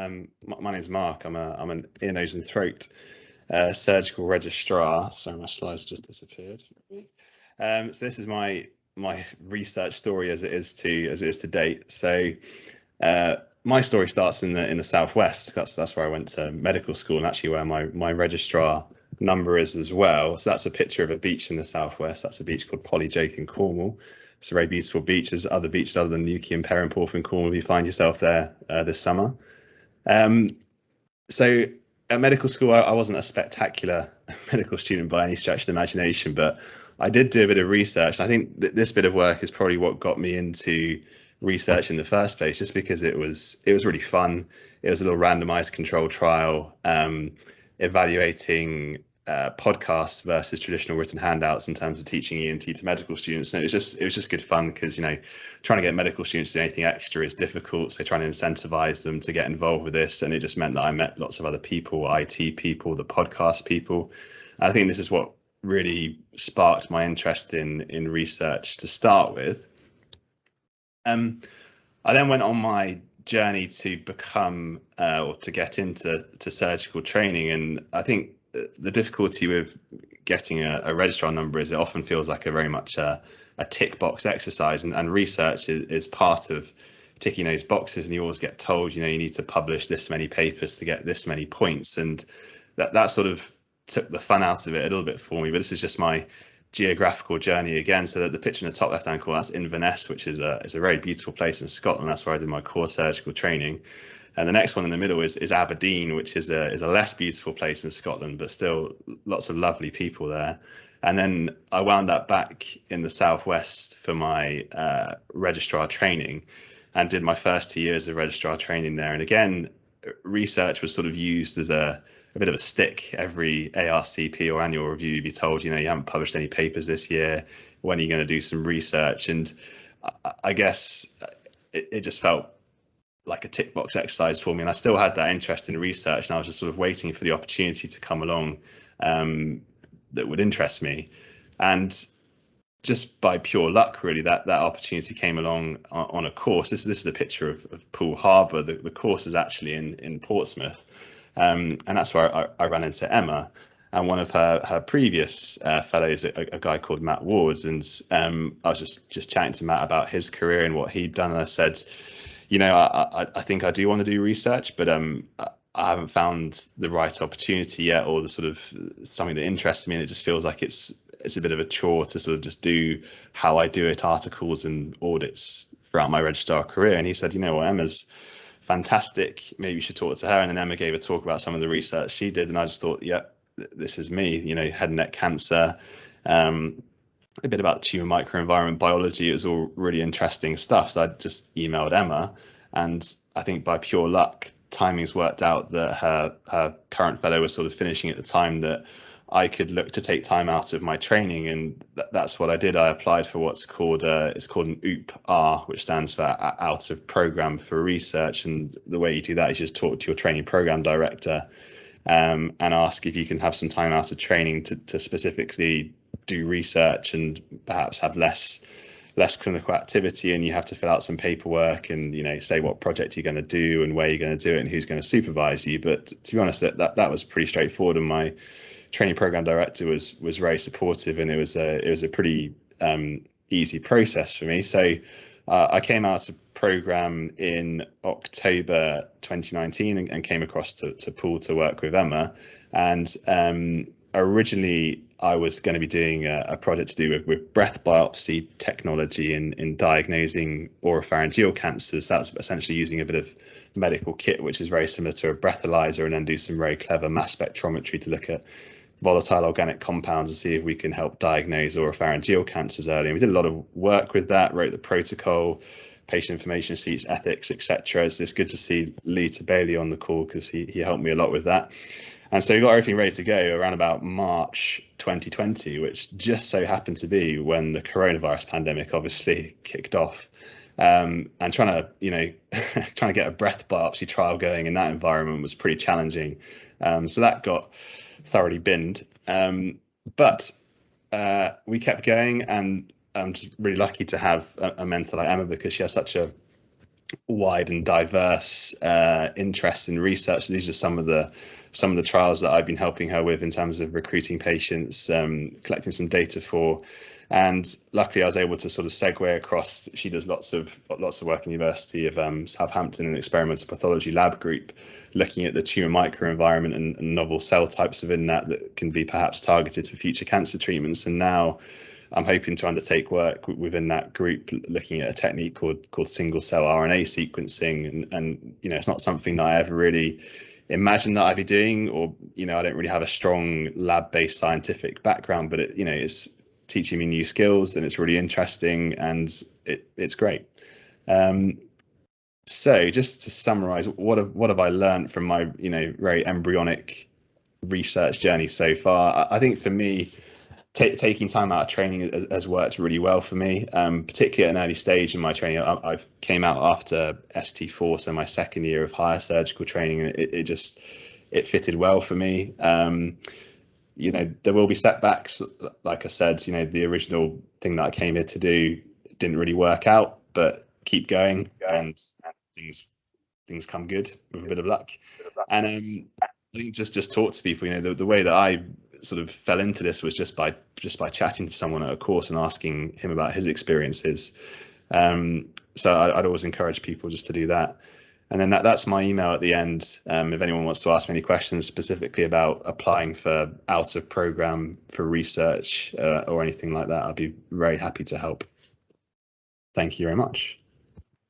My name's Mark. I'm an ear, nose, and throat surgical registrar. Sorry, my slides just disappeared. So this is my research story as it is to date. So my story starts in the southwest. That's where I went to medical school, and actually where my registrar number is as well. So that's a picture of a beach in the southwest. That's a beach called Polyjake in Cornwall. It's a very beautiful beach. There's other beaches other than Newquay and Perranporth in Cornwall if you find yourself there this summer. So at medical school, I wasn't a spectacular medical student by any stretch of the imagination, but I did do a bit of research. I think this bit of work is probably what got me into research in the first place, just because it was really fun. It was a little randomized control trial evaluating podcasts versus traditional written handouts in terms of teaching ENT to medical students. And it was just good fun because, trying to get medical students to do anything extra is difficult. So trying to incentivize them to get involved with this. And it just meant that I met lots of other people, IT people, the podcast people. And I think this is what really sparked my interest in research to start with. I then went on my journey to become or to get into surgical training. And I think the difficulty with getting a registrar number is it often feels like a very much a tick box exercise, and research is part of ticking those boxes, and you always get told you need to publish this many papers to get this many points, and that sort of took the fun out of it a little bit for me. But this is just my geographical journey again. So that the picture in the top left hand corner, that's Inverness, which is a very beautiful place in Scotland. That's where I did my core surgical training. And the next one in the middle is Aberdeen, which is a less beautiful place in Scotland, but still lots of lovely people there. And then I wound up back in the southwest for my registrar training, and did my first 2 years of registrar training there. And again, research was sort of used as a bit of a stick. Every ARCP or annual review, you'd be told, you haven't published any papers this year. When are you going to do some research? And I guess it just felt like a tick box exercise for me, and I still had that interest in research, and I was just sort of waiting for the opportunity to come along that would interest me. And just by pure luck, really, that opportunity came along on a course. This is a picture of Poole Harbour. The course is actually in Portsmouth, and that's where I ran into Emma. And one of her previous fellows, a guy called Matt Wards, and I was just chatting to Matt about his career and what he'd done, and I said, I think I do want to do research, but I haven't found the right opportunity yet, or the sort of something that interests me, and it just feels like it's a bit of a chore to sort of just do how I do it, articles and audits throughout my registrar career. And he said, Emma's fantastic, maybe you should talk to her. And then Emma gave a talk about some of the research she did, and I just thought, yeah, this is me. Head and neck cancer, a bit about tumor microenvironment biology. It was all really interesting stuff. So I just emailed Emma, and I think by pure luck, timings worked out that her current fellow was sort of finishing at the time that I could look to take time out of my training, and that's what I did. I applied for what's called it's called an OOP-R, which stands for out of program for research. And the way you do that is you just talk to your training program director and ask if you can have some time out of training to specifically do research and perhaps have less clinical activity, and you have to fill out some paperwork and say what project you're going to do and where you're going to do it and who's going to supervise you. But to be honest, that was pretty straightforward, and my training program director was very supportive, and it was a pretty easy process for me. So I came out of program in October 2019 and came across to Poole to work with Emma. And originally I was going to be doing a project to do with breath biopsy technology in diagnosing oropharyngeal cancers. That's essentially using a bit of medical kit, which is very similar to a breathalyzer, and then do some very clever mass spectrometry to look at volatile organic compounds and see if we can help diagnose oropharyngeal cancers early. And we did a lot of work with that, wrote the protocol, patient information sheets, ethics, etc. It's good to see Lee Bailey on the call, because he helped me a lot with that. And so we got everything ready to go around about March 2020, which just so happened to be when the coronavirus pandemic obviously kicked off. And trying to get a breath biopsy trial going in that environment was pretty challenging. So that got thoroughly binned. But we kept going, and I'm just really lucky to have a mentor like Emma, because she has such a wide and diverse interests in research. These are some of the trials that I've been helping her with in terms of recruiting patients, collecting some data for. And luckily, I was able to sort of segue across. She does lots of work in the University of Southampton, an experimental pathology lab group, looking at the tumor microenvironment and novel cell types within that can be perhaps targeted for future cancer treatments. And now I'm hoping to undertake work within that group, looking at a technique called single cell RNA sequencing. And it's not something that I ever really imagined that I'd be doing, or I don't really have a strong lab-based scientific background, but it's teaching me new skills, and it's really interesting, and it's great. So just to summarize, what have I learned from my very embryonic research journey so far? I think for me, taking time out of training has worked really well for me, particularly at an early stage in my training. I came out after ST4, so my second year of higher surgical training, and it fitted well for me. There will be setbacks. Like I said, the original thing that I came here to do didn't really work out, but keep going, and things come good with a bit of luck. And I think just talk to people. The way that I sort of fell into this was just by chatting to someone at a course and asking him about his experiences. So I'd always encourage people just to do that. And then that's my email at the end. If anyone wants to ask me any questions specifically about applying for out of program for research or anything like that, I'd be very happy to help. Thank you very much.